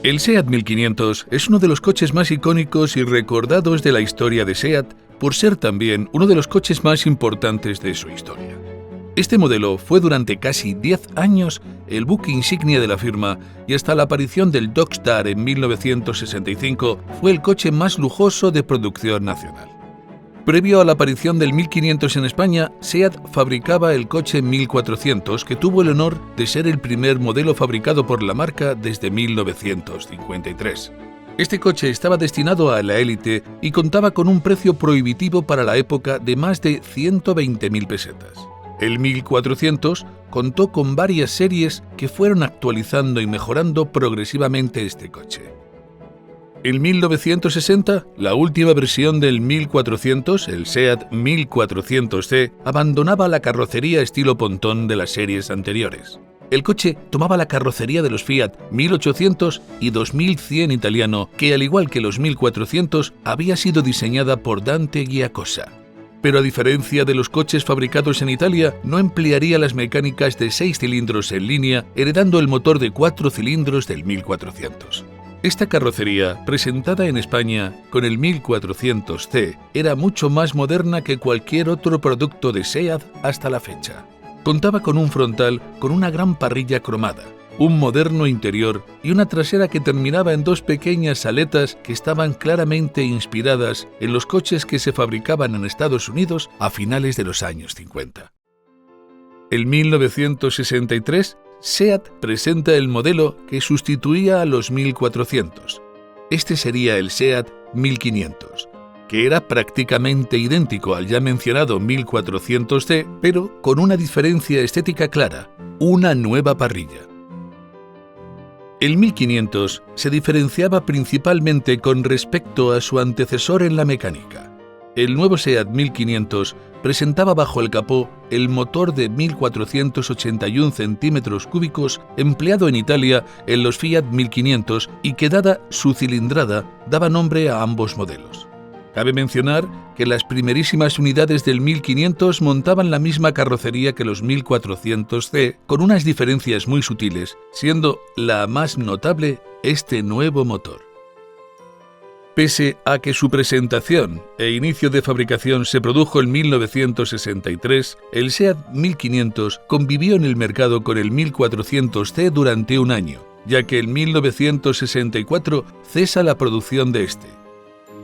El SEAT 1500 es uno de los coches más icónicos y recordados de la historia de SEAT, por ser también uno de los coches más importantes de su historia. Este modelo fue durante casi 10 años el buque insignia de la firma y hasta la aparición del Dogstar en 1965 fue el coche más lujoso de producción nacional. Previo a la aparición del 1500 en España, SEAT fabricaba el coche 1400, que tuvo el honor de ser el primer modelo fabricado por la marca desde 1953. Este coche estaba destinado a la élite y contaba con un precio prohibitivo para la época de más de 120.000 pesetas. El 1400 contó con varias series que fueron actualizando y mejorando progresivamente este coche. En 1960, la última versión del 1400, el SEAT 1400C, abandonaba la carrocería estilo pontón de las series anteriores. El coche tomaba la carrocería de los Fiat 1800 y 2100 italiano, que al igual que los 1400, había sido diseñada por Dante Giacosa. Pero a diferencia de los coches fabricados en Italia, no emplearía las mecánicas de 6 cilindros en línea, heredando el motor de 4 cilindros del 1400. Esta carrocería, presentada en España con el 1400C, era mucho más moderna que cualquier otro producto de SEAT hasta la fecha. Contaba con un frontal con una gran parrilla cromada, un moderno interior y una trasera que terminaba en 2 pequeñas aletas que estaban claramente inspiradas en los coches que se fabricaban en Estados Unidos a finales de los años 50. En 1963, SEAT presenta el modelo que sustituía a los 1400. Este sería el SEAT 1500, que era prácticamente idéntico al ya mencionado 1400C, pero con una diferencia estética clara: una nueva parrilla. El 1500 se diferenciaba principalmente con respecto a su antecesor en la mecánica. El nuevo SEAT 1500 presentaba bajo el capó el motor de 1481 centímetros cúbicos empleado en Italia en los Fiat 1500 y que, dada su cilindrada, daba nombre a ambos modelos. Cabe mencionar que las primerísimas unidades del 1500 montaban la misma carrocería que los 1400C, con unas diferencias muy sutiles, siendo la más notable este nuevo motor. Pese a que su presentación e inicio de fabricación se produjo en 1963, el SEAT 1500 convivió en el mercado con el 1400C durante un año, ya que en 1964 cesa la producción de este.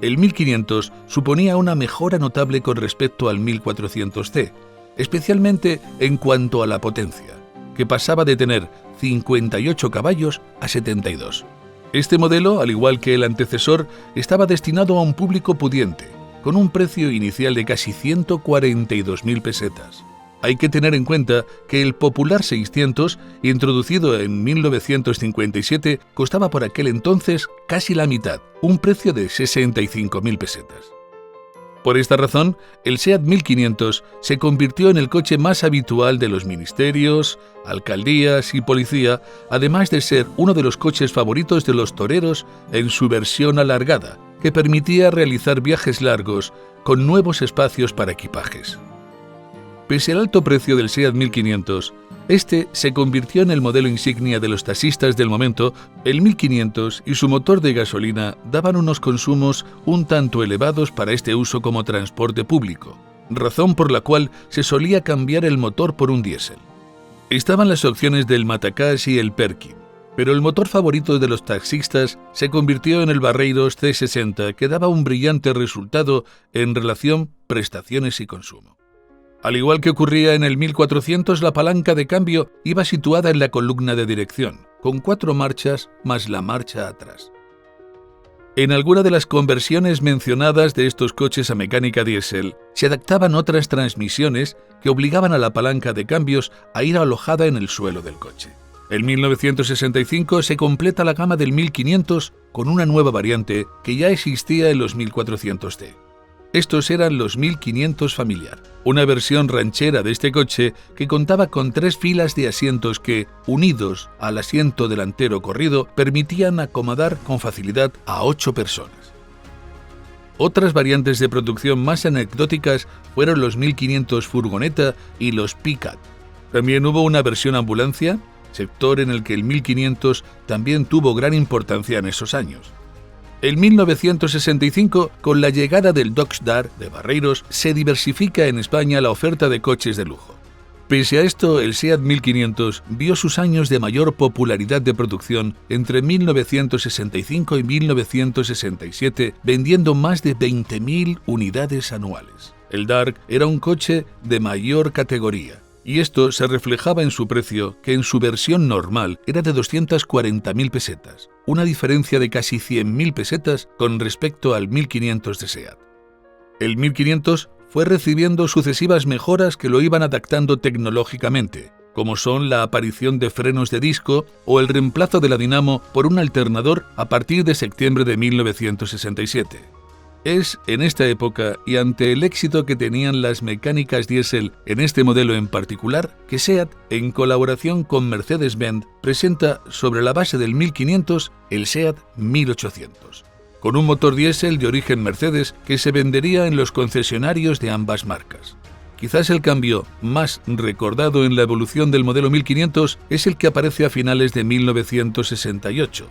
El 1500 suponía una mejora notable con respecto al 1400C, especialmente en cuanto a la potencia, que pasaba de tener 58 caballos a 72. Este modelo, al igual que el antecesor, estaba destinado a un público pudiente, con un precio inicial de casi 142.000 pesetas. Hay que tener en cuenta que el popular 600, introducido en 1957, costaba por aquel entonces casi la mitad, un precio de 65.000 pesetas. Por esta razón, el SEAT 1500 se convirtió en el coche más habitual de los ministerios, alcaldías y policía, además de ser uno de los coches favoritos de los toreros en su versión alargada, que permitía realizar viajes largos con nuevos espacios para equipajes. Pese al alto precio del SEAT 1500, este se convirtió en el modelo insignia de los taxistas del momento. El 1500 y su motor de gasolina daban unos consumos un tanto elevados para este uso como transporte público, razón por la cual se solía cambiar el motor por un diésel. Estaban las opciones del Matacás y el Perkin, pero el motor favorito de los taxistas se convirtió en el Barreiros C60, que daba un brillante resultado en relación prestaciones y consumo. Al igual que ocurría en el 1400, la palanca de cambio iba situada en la columna de dirección, con 4 marchas más la marcha atrás. En alguna de las conversiones mencionadas de estos coches a mecánica diésel, se adaptaban otras transmisiones que obligaban a la palanca de cambios a ir alojada en el suelo del coche. En 1965 se completa la gama del 1500 con una nueva variante que ya existía en los 1400D. Estos eran los 1500 familiar, una versión ranchera de este coche que contaba con 3 filas de asientos que, unidos al asiento delantero corrido, permitían acomodar con facilidad a 8 personas. Otras variantes de producción más anecdóticas fueron los 1500 furgoneta y los Picat. También hubo una versión ambulancia, sector en el que el 1500 también tuvo gran importancia en esos años. En 1965, con la llegada del Dodge Dart de Barreiros, se diversifica en España la oferta de coches de lujo. Pese a esto, el SEAT 1500 vio sus años de mayor popularidad de producción entre 1965 y 1967, vendiendo más de 20.000 unidades anuales. El Dart era un coche de mayor categoría, y esto se reflejaba en su precio, que en su versión normal era de 240.000 pesetas, una diferencia de casi 100.000 pesetas con respecto al 1500 de SEAT. El 1500 fue recibiendo sucesivas mejoras que lo iban adaptando tecnológicamente, como son la aparición de frenos de disco o el reemplazo de la dinamo por un alternador a partir de septiembre de 1967. Es en esta época y ante el éxito que tenían las mecánicas diésel en este modelo en particular, que SEAT, en colaboración con Mercedes-Benz, presenta sobre la base del 1500 el SEAT 1800, con un motor diésel de origen Mercedes que se vendería en los concesionarios de ambas marcas. Quizás el cambio más recordado en la evolución del modelo 1500 es el que aparece a finales de 1968.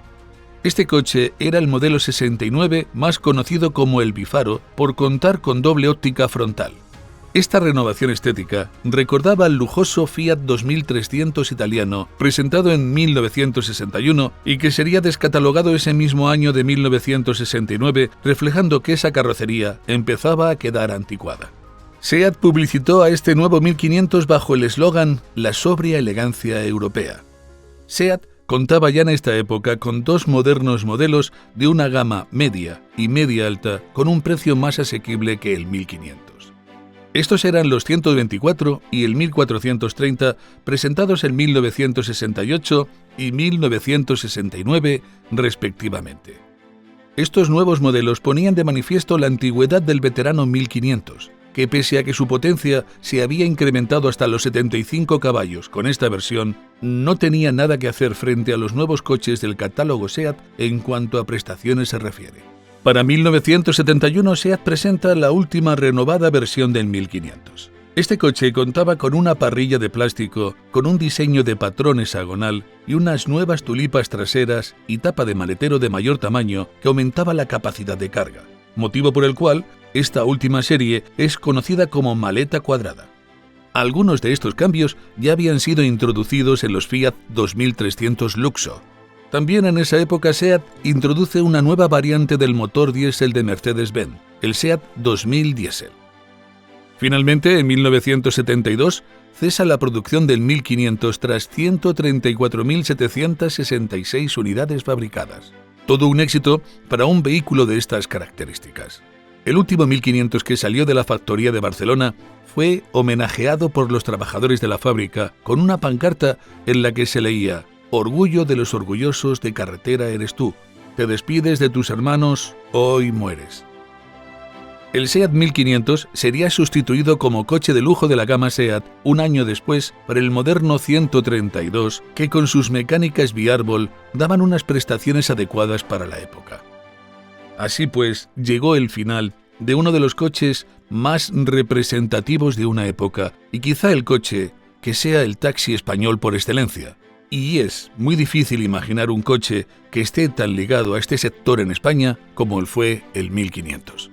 Este coche era el modelo 69, más conocido como el Bifaro, por contar con doble óptica frontal. Esta renovación estética recordaba al lujoso Fiat 2300 italiano, presentado en 1961 y que sería descatalogado ese mismo año de 1969, reflejando que esa carrocería empezaba a quedar anticuada. SEAT publicitó a este nuevo 1500 bajo el eslogan «La sobria elegancia europea». SEAT contaba ya en esta época con dos modernos modelos de una gama media y media alta con un precio más asequible que el 1500. Estos eran los 124 y el 1430, presentados en 1968 y 1969 respectivamente. Estos nuevos modelos ponían de manifiesto la antigüedad del veterano 1500, que pese a que su potencia se había incrementado hasta los 75 caballos con esta versión, no tenía nada que hacer frente a los nuevos coches del catálogo SEAT en cuanto a prestaciones se refiere. Para 1971 SEAT presenta la última renovada versión del 1500. Este coche contaba con una parrilla de plástico, con un diseño de patrón hexagonal y unas nuevas tulipas traseras y tapa de maletero de mayor tamaño que aumentaba la capacidad de carga, motivo por el cual esta última serie es conocida como maleta cuadrada. Algunos de estos cambios ya habían sido introducidos en los Fiat 2300 Luxo. También en esa época SEAT introduce una nueva variante del motor diésel de Mercedes-Benz, el SEAT 2000 Diesel. Finalmente, en 1972, cesa la producción del 1500 tras 134.766 unidades fabricadas. Todo un éxito para un vehículo de estas características. El último 1500 que salió de la factoría de Barcelona fue homenajeado por los trabajadores de la fábrica con una pancarta en la que se leía: «Orgullo de los orgullosos de carretera eres tú. Te despides de tus hermanos, hoy mueres». El SEAT 1500 sería sustituido como coche de lujo de la gama SEAT un año después por el moderno 132, que con sus mecánicas biárbol daban unas prestaciones adecuadas para la época. Así pues, llegó el final de uno de los coches más representativos de una época y quizá el coche que sea el taxi español por excelencia. Y es muy difícil imaginar un coche que esté tan ligado a este sector en España como lo fue el 1500.